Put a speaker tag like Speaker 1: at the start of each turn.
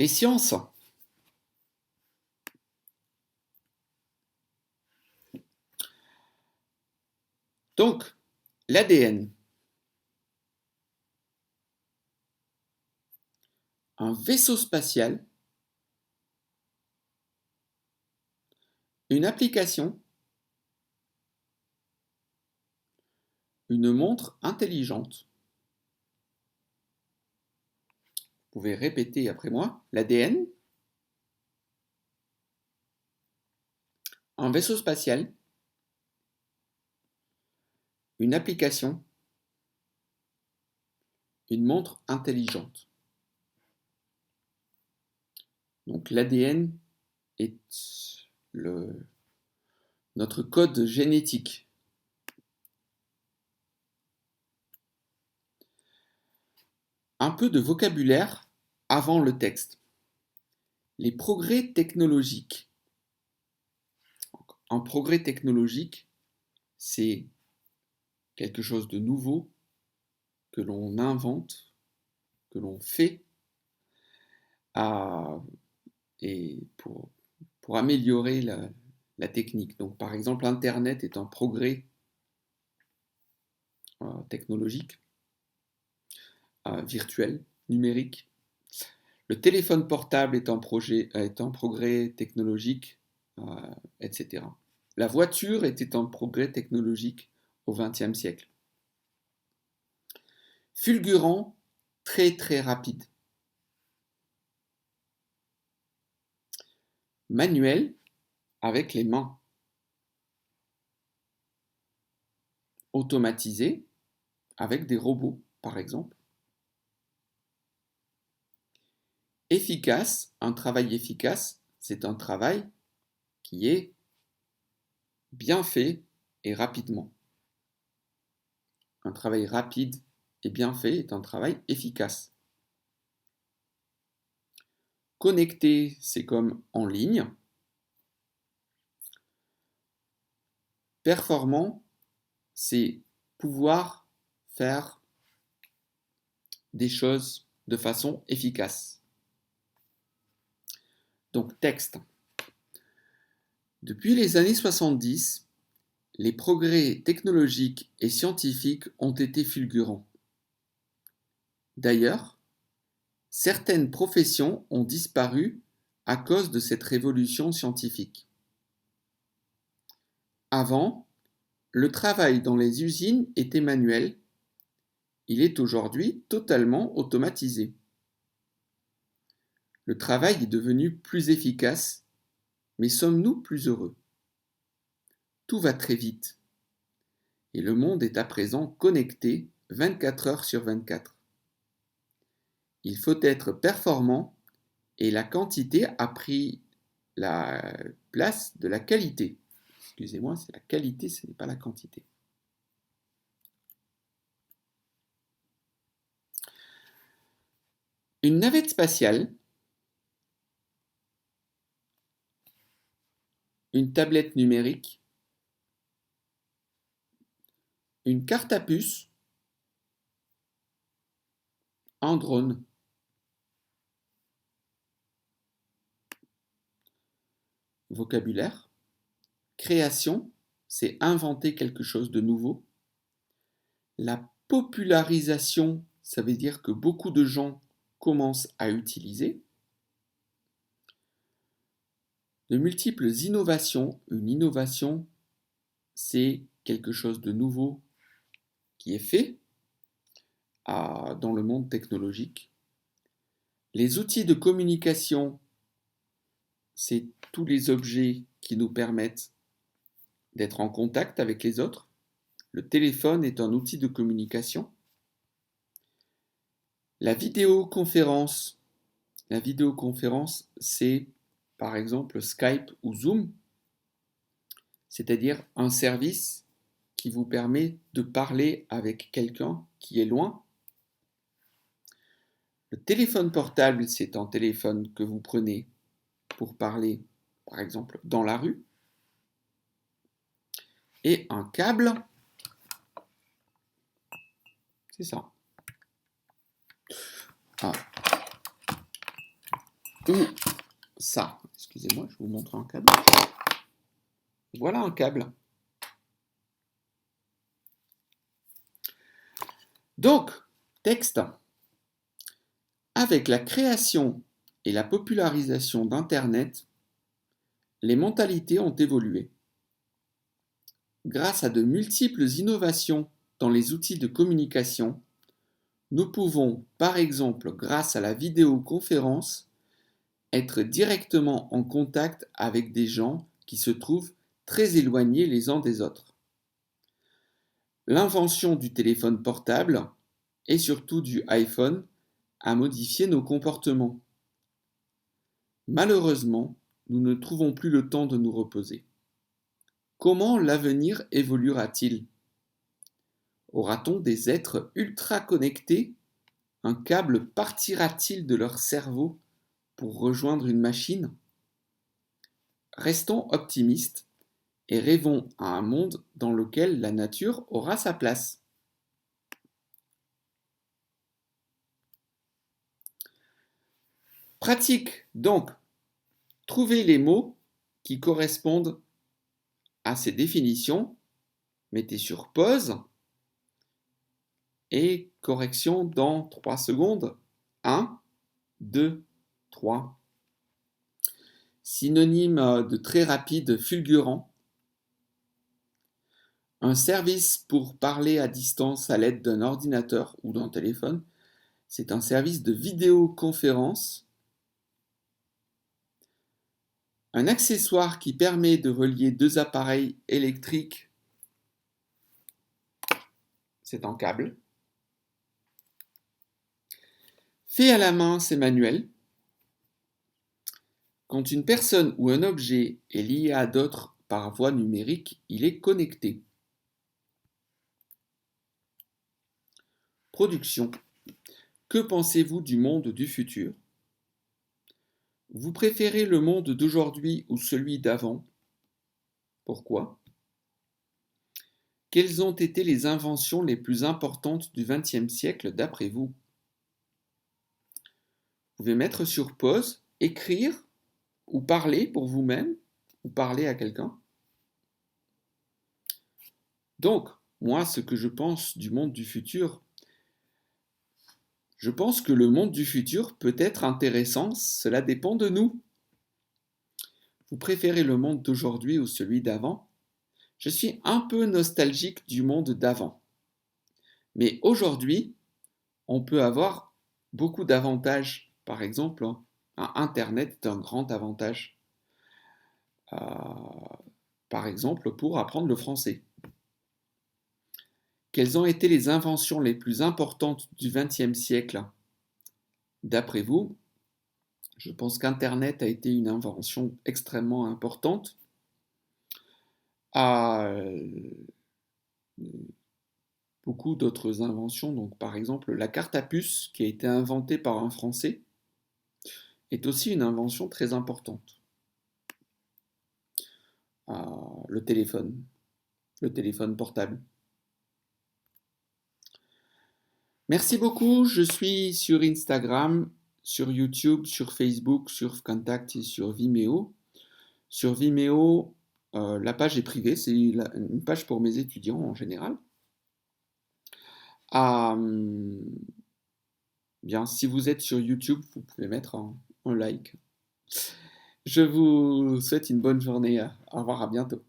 Speaker 1: Les sciences. Donc, l'ADN. Un vaisseau spatial. Une application. Une montre intelligente. Vous pouvez répéter après moi. L'ADN. Un vaisseau spatial. Une application. Une montre intelligente. Donc l'ADN est notre code génétique. Un peu de vocabulaire avant le texte. Les progrès technologiques. Un progrès technologique, c'est quelque chose de nouveau que l'on invente, que l'on fait et pour améliorer la technique. Donc, par exemple, Internet est un progrès technologique, virtuel, numérique. Le téléphone portable est un progrès technologique, etc. La voiture était un progrès technologique au XXe siècle. Fulgurant, très très rapide. Manuel, avec les mains. Automatisé, avec des robots, par exemple. Efficace, un travail efficace, c'est un travail qui est bien fait et rapidement. Un travail rapide et bien fait est un travail efficace. Connecté, c'est comme en ligne. Performant, c'est pouvoir faire des choses de façon efficace. Donc texte. Depuis les années 70, les progrès technologiques et scientifiques ont été fulgurants. D'ailleurs, certaines professions ont disparu à cause de cette révolution scientifique. Avant, le travail dans les usines était manuel. Il est aujourd'hui totalement automatisé. Le travail est devenu plus efficace, mais sommes-nous plus heureux? Tout va très vite. Et le monde est à présent connecté 24 heures sur 24. Il faut être performant et la quantité a pris la place de la qualité. Excusez-moi, c'est la qualité, ce n'est pas la quantité. Une navette spatiale, une tablette numérique, une carte à puce, un drone. Vocabulaire. Création, c'est inventer quelque chose de nouveau. La popularisation, ça veut dire que beaucoup de gens commencent à utiliser. De multiples innovations. Une innovation, c'est quelque chose de nouveau qui est fait dans le monde technologique. Les outils de communication, c'est tous les objets qui nous permettent d'être en contact avec les autres. Le téléphone est un outil de communication. La vidéoconférence, c'est par exemple Skype ou Zoom, c'est-à-dire un service qui vous permet de parler avec quelqu'un qui est loin. Le téléphone portable, c'est un téléphone que vous prenez pour parler, par exemple, dans la rue. Et un câble, c'est ça. Ah. ou ça. Excusez-moi, je vais vous montrer un câble. Voilà un câble. Donc, texte. Avec la création et la popularisation d'Internet, les mentalités ont évolué. Grâce à de multiples innovations dans les outils de communication, nous pouvons, par exemple grâce à la vidéoconférence, être directement en contact avec des gens qui se trouvent très éloignés les uns des autres. L'invention du téléphone portable, et surtout du iPhone, a modifié nos comportements. Malheureusement, nous ne trouvons plus le temps de nous reposer. Comment l'avenir évoluera-t-il? Aura-t-on des êtres ultra connectés? Un câble partira-t-il de leur cerveau pour rejoindre une machine? Restons optimistes et rêvons à un monde dans lequel la nature aura sa place. Pratique donc. Trouvez les mots qui correspondent à ces définitions. Mettez sur pause et correction dans 3 secondes. 1, 2, 3. Synonyme de très rapide, fulgurant. Un service pour parler à distance à l'aide d'un ordinateur ou d'un téléphone. C'est un service de vidéoconférence. Un accessoire qui permet de relier deux appareils électriques. C'est un câble. Fait à la main, c'est manuel. Quand une personne ou un objet est lié à d'autres par voie numérique, il est connecté. Production. Que pensez-vous du monde du futur? Vous préférez le monde d'aujourd'hui ou celui d'avant? Pourquoi? Quelles ont été les inventions les plus importantes du XXe siècle d'après vous? Vous pouvez mettre sur pause, écrire ou parler pour vous-même ou parler à quelqu'un. Donc, moi, ce que je pense du monde du futur, je pense que le monde du futur peut être intéressant, cela dépend de nous. Vous préférez le monde d'aujourd'hui ou celui d'avant? Je suis un peu nostalgique du monde d'avant. Mais aujourd'hui, on peut avoir beaucoup d'avantages. Par exemple, Internet est un grand avantage. Euh, par exemple, pour apprendre le français. Quelles ont été les inventions les plus importantes du XXe siècle? D'après vous, je pense qu'Internet a été une invention extrêmement importante. Beaucoup d'autres inventions, donc par exemple la carte à puce qui a été inventée par un Français, est aussi une invention très importante. Le téléphone portable. Merci beaucoup, je suis sur Instagram, sur YouTube, sur Facebook, sur Contact et sur Vimeo. Sur Vimeo, la page est privée, c'est une page pour mes étudiants en général. Bien, si vous êtes sur YouTube, vous pouvez mettre un like. Je vous souhaite une bonne journée. Au revoir, à bientôt.